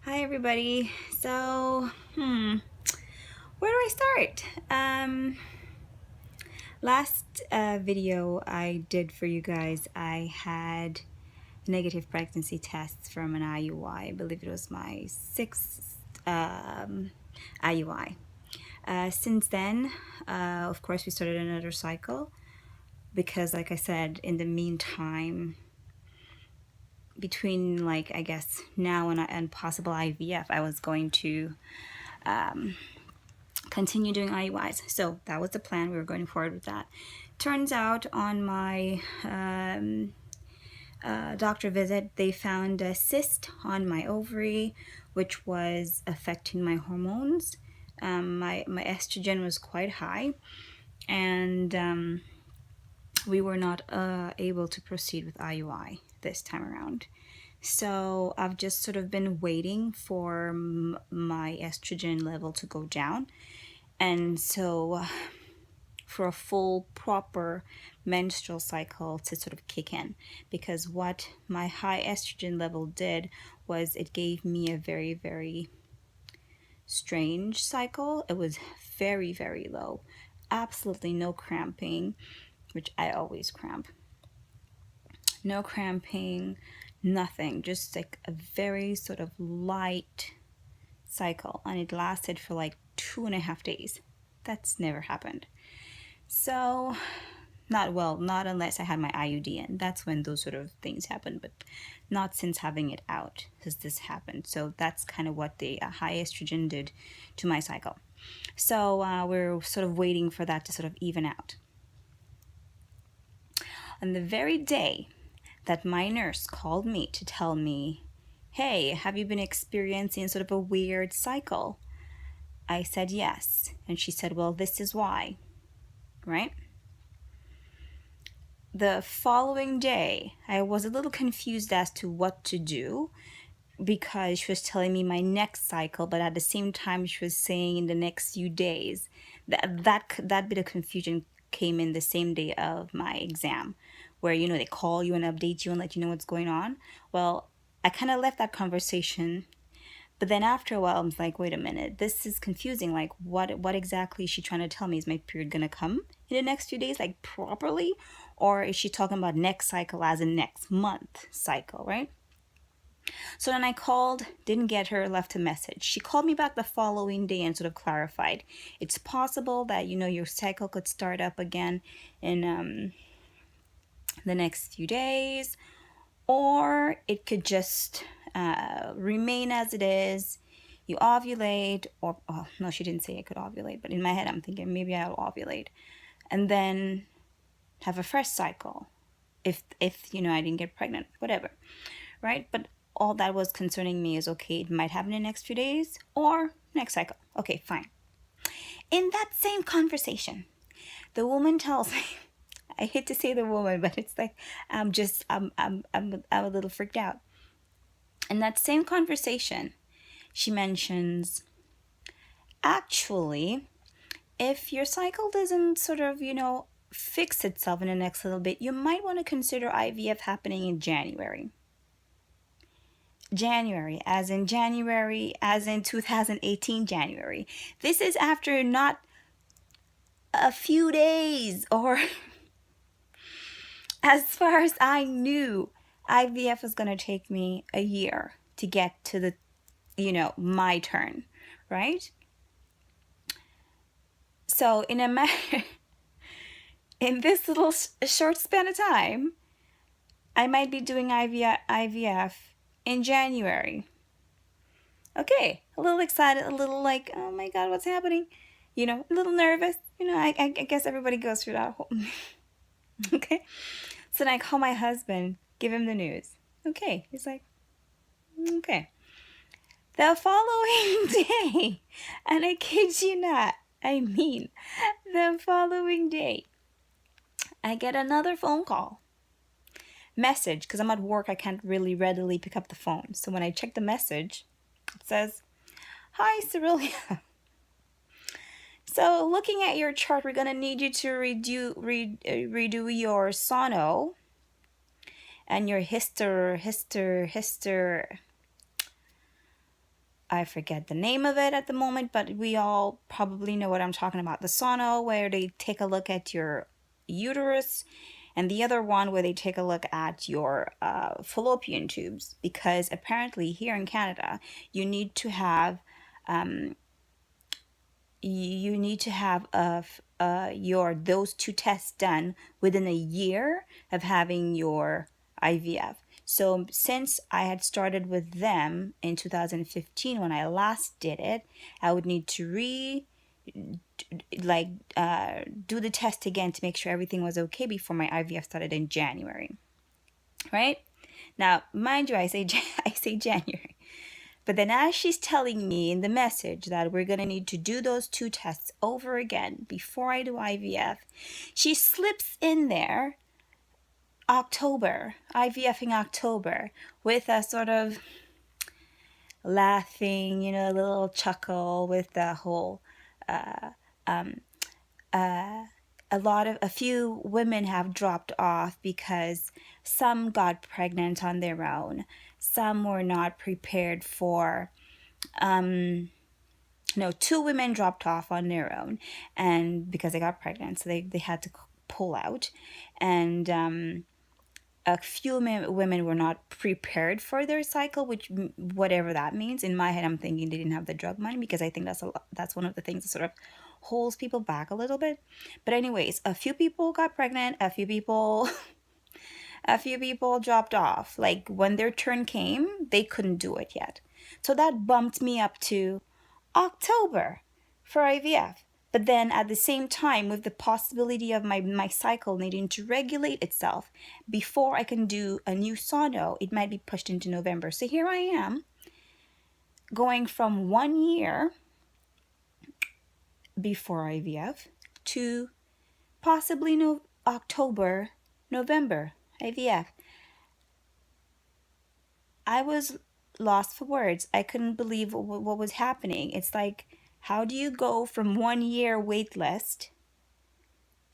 Hi everybody. So, where do I start? Last video I did for you guys, I had negative pregnancy tests from an IUI. I believe it was my sixth IUI. Since then, of course, we started another cycle because, like I said, in the meantime, between like I guess now and possible IVF, I was going to continue doing IUIs. So that was the plan. We were going forward with that. Turns out on my doctor visit, they found a cyst on my ovary, which was affecting my hormones. My estrogen was quite high, and we were not able to proceed with IUI this time around. So I've just sort of been waiting for my estrogen level to go down. And so for a full proper menstrual cycle to sort of kick in, because what my high estrogen level did was it gave me a very, very strange cycle. It was very, very low, absolutely no cramping, which I always cramp. No cramping, nothing, just like a very sort of light cycle, and it lasted for like 2.5 days. That's never happened. So not unless I had my IUD in. That's when those sort of things happen, but not since having it out has this happened. So that's kind of what the high estrogen did to my cycle. So we're sort of waiting for that to sort of even out. On the very day that my nurse called me to tell me, hey, have you been experiencing sort of a weird cycle? I said yes. And she said, well, this is why, right? The following day, I was a little confused as to what to do because she was telling me my next cycle, but at the same time she was saying in the next few days. That bit of confusion came in the same day of my exam, where they call you and update you and let you know what's going on. Well, I kind of left that conversation, but then after a while, I'm like, wait a minute, this is confusing. Like, what exactly is she trying to tell me? Is my period gonna come in the next few days, like properly? Or is she talking about next cycle as in next month cycle, right? So then I called, didn't get her, left a message. She called me back the following day and sort of clarified. It's possible that, your cycle could start up again in the next few days, or it could just remain as it is. You ovulate, or oh no, she didn't say I could ovulate, but in my head I'm thinking maybe I'll ovulate and then have a fresh cycle if I didn't get pregnant, whatever, right? But all that was concerning me is, okay, it might happen in the next few days or next cycle. Okay, fine. In that same conversation, the woman tells me, I hate to say the woman, but it's like I'm a little freaked out. In that same conversation, she mentions, actually, if your cycle doesn't sort of, fix itself in the next little bit, you might want to consider IVF happening in January. January, as in 2018 January. This is after not a few days, or as far as I knew, IVF was going to take me a year to get to the, my turn, right? So in in this little short span of time, I might be doing IVF in January. Okay, a little excited, a little like, oh my God, what's happening? A little nervous. I guess everybody goes through that whole... Okay. So then I call my husband, give him the news. Okay. He's like, okay. The following day, and I kid you not, I mean, the following day, I get another phone call. Message, because I'm at work, I can't really readily pick up the phone. So when I check the message, it says, hi, Cyrilia. So looking at your chart, we're going to need you to redo your sono and your I forget the name of it at the moment, but we all probably know what I'm talking about. The sono, where they take a look at your uterus, and the other one where they take a look at your fallopian tubes. Because apparently here in Canada, you need to have you need to have your those two tests done within a year of having your IVF. So since I had started with them in 2015 when I last did it, I would need to like do the test again to make sure everything was okay before my IVF started in January, right? Now, mind you, I say January. But then, as she's telling me in the message that we're going to need to do those two tests over again before I do IVF, she slips in there October, IVFing October, with a sort of laughing, you know, a little chuckle with the whole a few women have dropped off because some got pregnant on their own. Some were not prepared for no, two women dropped off on their own and because they got pregnant, so they had to pull out. And a few women were not prepared for their cycle, which whatever that means. In my head, I'm thinking they didn't have the drug money, because I think that's one of the things that sort of holds people back a little bit. But anyways, a few people got pregnant, a few people a few people dropped off. Like when their turn came, they couldn't do it yet. So that bumped me up to October for IVF. But then at the same time, with the possibility of my cycle needing to regulate itself before I can do a new sono, it might be pushed into November. So here I am going from 1 year before IVF to possibly October, November IVF. I was lost for words. I couldn't believe what was happening. It's like, how do you go from 1 year wait list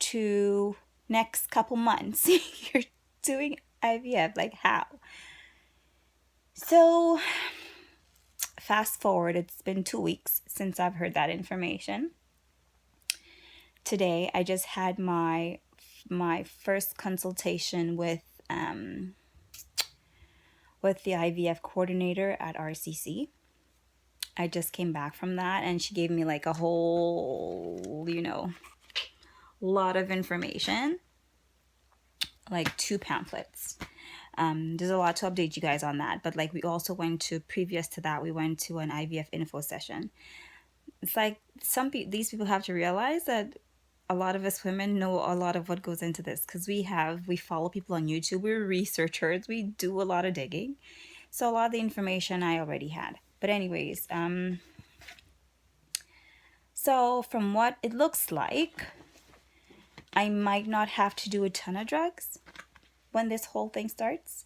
to next couple months you're doing IVF? Like, how? So fast forward, it's been 2 weeks since I've heard that information. Today I just had my first consultation with the IVF coordinator at RCC. I just came back from that, and she gave me like a whole, lot of information, like 2 pamphlets. There's a lot to update you guys on that, but like we also previous to that, we went to an IVF info session. It's like these people have to realize that a lot of us women know a lot of what goes into this, because we follow people on YouTube, we're researchers, we do a lot of digging. So a lot of the information I already had. But anyways, so from what it looks like, I might not have to do a ton of drugs when this whole thing starts.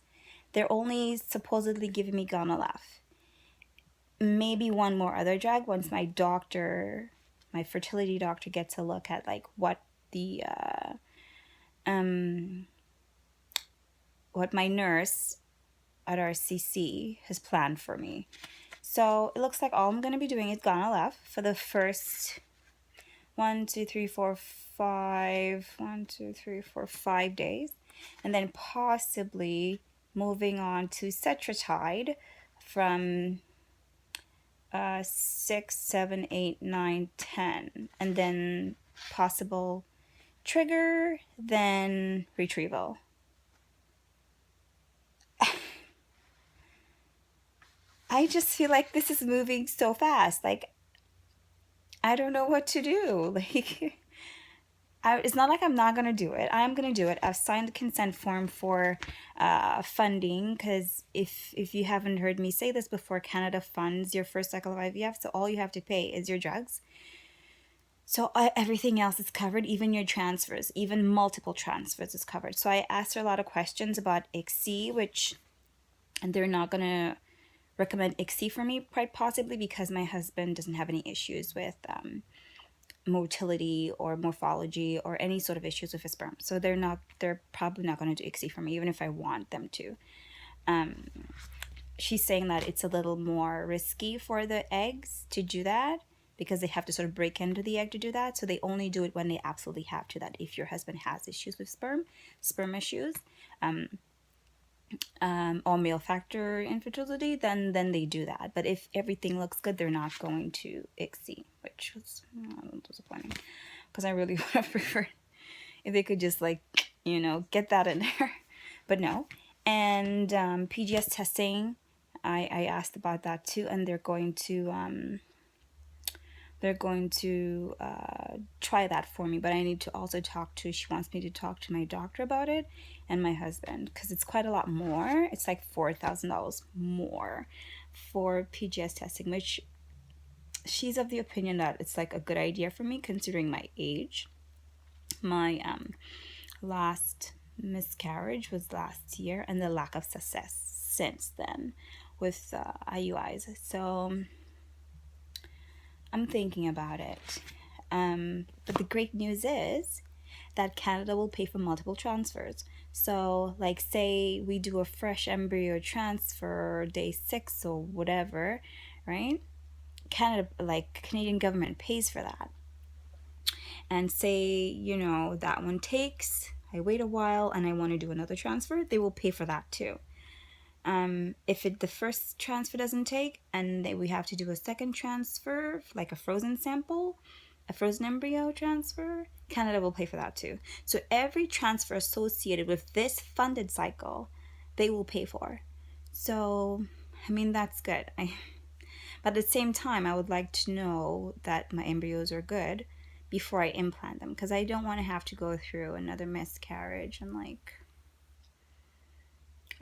They're only supposedly giving me Gonalaf. Maybe one more other drug once my fertility doctor gets a look at like what what my nurse at RCC has planned for me. So it looks like all I'm going to be doing is Gonalaf for the first 5 days, and then possibly moving on to Cetratide from 6, 7, 8, 9, 10, and then possible trigger, then retrieval. I just feel like this is moving so fast. Like, I don't know what to do. Like, it's not like I'm not going to do it. I'm going to do it. I've signed the consent form for funding, because if you haven't heard me say this before, Canada funds your first cycle of IVF, so all you have to pay is your drugs. So everything else is covered, even your transfers, even multiple transfers is covered. So I asked her a lot of questions about ICSI, and they're not going to recommend ICSI for me, quite possibly because my husband doesn't have any issues with motility or morphology or any sort of issues with his sperm. So they're probably not going to do ICSI for me, even if I want them to. she's saying that it's a little more risky for the eggs to do that because they have to sort of break into the egg to do that. So they only do it when they absolutely have to. That if your husband has issues with sperm issues, or male factor infertility, then they do that. But if everything looks good, they're not going to ICSI, which was disappointing because I really would have preferred if they could just like, get that in there. But no. And PGS testing, I asked about that too, and they're going to try that for me. But I need to also she wants me to talk to my doctor about it and my husband, because it's quite a lot more. It's like $4,000 more for PGS testing, which she's of the opinion that it's like a good idea for me considering my age. My last miscarriage was last year, and the lack of success since then with IUIs. So I'm thinking about it. But the great news is that Canada will pay for multiple transfers. So, like, say we do a fresh embryo transfer day 6 or whatever, right? Canadian government pays for that. And say, that one takes, I wait a while and I want to do another transfer, they will pay for that too. If the first transfer doesn't take and we have to do a second transfer, like a frozen sample, a frozen embryo transfer, Canada will pay for that too. So every transfer associated with this funded cycle, they will pay for. So, I mean, that's good. But at the same time, I would like to know that my embryos are good before I implant them, because I don't want to have to go through another miscarriage and like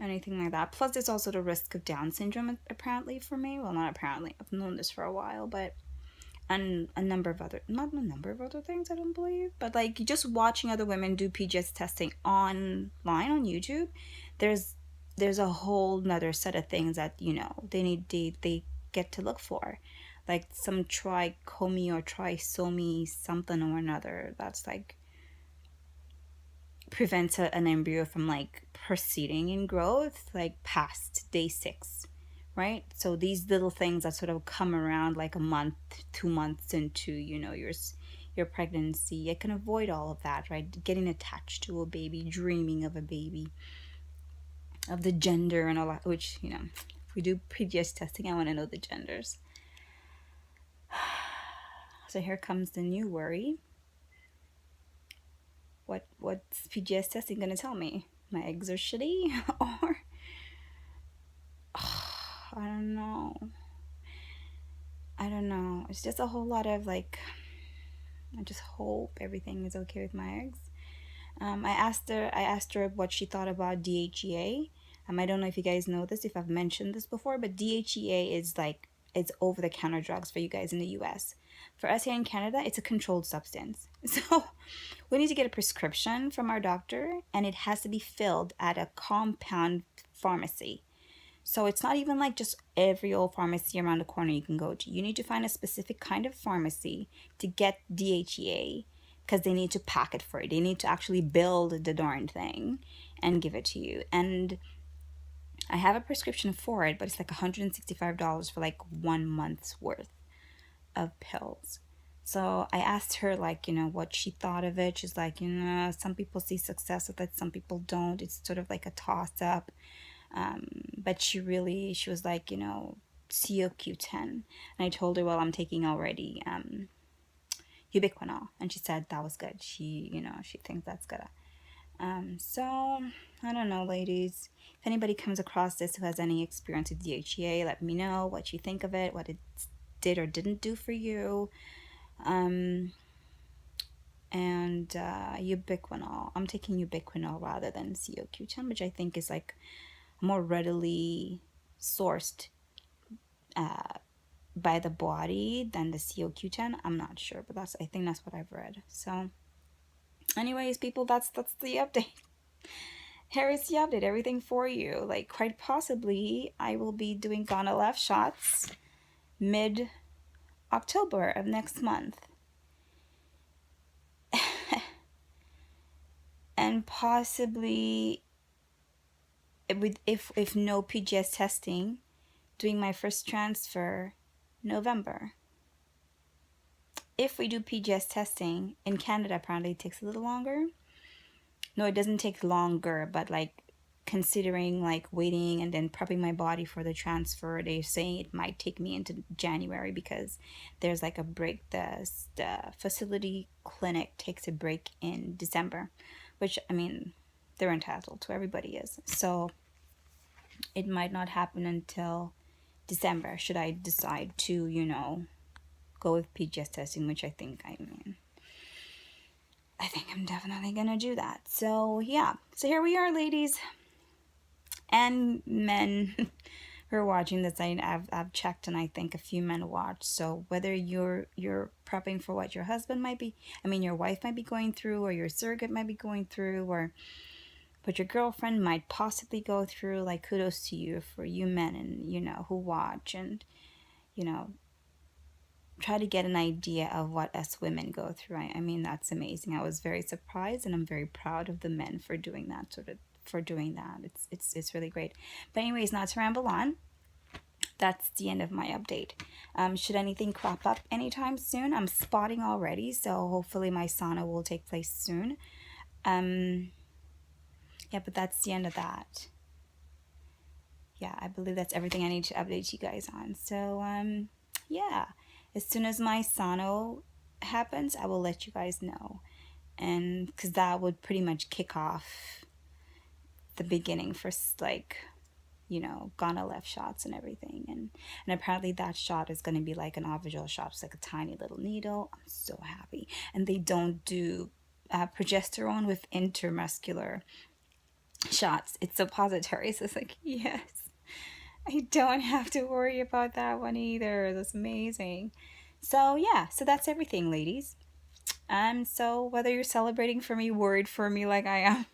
anything like that. Plus, there's also the risk of Down syndrome, apparently, for me. Well, not apparently. I've known this for a while, but and not a number of other things, I don't believe. But like just watching other women do PGS testing online on YouTube, there's a whole nother set of things that they get to look for, like some trichomy or trisomy something or another that's like prevents an embryo from like proceeding in growth like past day 6, right? So these little things that sort of come around like a month, 2 months into your pregnancy, it can avoid all of that, right? Getting attached to a baby, dreaming of a baby, of the gender and all that, which if we do PGS testing, I want to know the genders. So here comes the new worry. What's PGS testing gonna tell me? My eggs are shitty? Or I don't know. It's just a whole lot of like, I just hope everything is okay with my eggs. I asked her what she thought about DHEA. I don't know if you guys know this, if I've mentioned this before, but DHEA is like, it's over-the-counter drugs for you guys in the US. For us here in Canada, it's a controlled substance. So we need to get a prescription from our doctor, and it has to be filled at a compound pharmacy. So it's not even like just every old pharmacy around the corner you can go to. You need to find a specific kind of pharmacy to get DHEA, because they need to pack it for you. They need to actually build the darn thing and give it to you. And I have a prescription for it, but it's like $165 for like 1 month's worth of pills. So I asked her like, what she thought of it. She's like, some people see success with it, some people don't. It's sort of like a toss up. But she was like, COQ10. And I told her, well, I'm taking already ubiquinol. And she said that was good. She thinks that's good. So I don't know, ladies. If anybody comes across this who has any experience with DHEA, let me know what you think of it, what it did or didn't do for you. And ubiquinol. I'm taking ubiquinol rather than COQ10, which I think is like more readily sourced by the body than the COQ10. I'm not sure, but I think that's what I've read. So anyways, people, that's the update. Here is the update, everything for you. Like, quite possibly I will be doing Ghana Left shots mid-October of next month. And possibly if no PGS testing doing my first transfer November. If we do PGS testing in Canada, apparently it takes a little longer. No, it doesn't take longer, but like considering like waiting and then prepping my body for the transfer, they're saying it might take me into January because there's like a break. The facility clinic takes a break in December, which I mean, they're entitled to, everybody is. So it might not happen until December should I decide to, go with PGS testing, which I think I'm definitely gonna do that. So yeah, so here we are, ladies and men who are watching this. I've checked, and I think a few men watch. So whether you're prepping for what your husband might be, your wife might be going through, or your surrogate might be going through, or what your girlfriend might possibly go through, like kudos to you, for you men, and who watch, and you know try to get an idea of what us women go through. I mean, that's amazing. I was very surprised, and I'm very proud of the men for doing that, it's really great. But anyways, not to ramble on, that's the end of my update. Should anything crop up anytime soon, I'm spotting already, so hopefully my sauna will take place soon. Yeah, but that's the end of that. Yeah, I believe that's everything I need to update you guys on. So yeah, as soon as my sono happens, I will let you guys know, and because that would pretty much kick off the beginning for like Ghana left shots and everything, and apparently that shot is going to be like an off-visual shot. It's like a tiny little needle. I'm so happy. And they don't do progesterone with intermuscular shots. It's suppository, so it's like, yes, I don't have to worry about that one either. That's amazing. So yeah, so that's everything, ladies. So whether you're celebrating for me, worried for me like I am,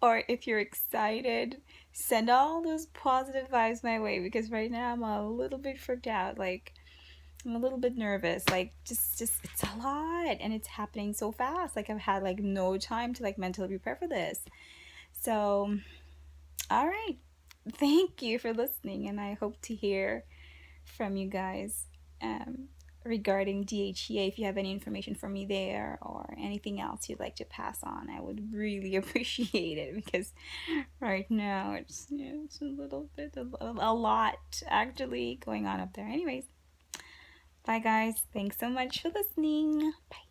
or if you're excited, send all those positive vibes my way, because right now I'm a little bit freaked out. Like, I'm a little bit nervous. Like, just it's a lot, and it's happening so fast. Like, I've had like no time to like mentally prepare for this. So, all right. Thank you for listening, and I hope to hear from you guys regarding DHEA. If you have any information for me there, or anything else you'd like to pass on, I would really appreciate it, because right now it's a little bit, a lot actually going on up there. Anyways, bye guys. Thanks so much for listening. Bye.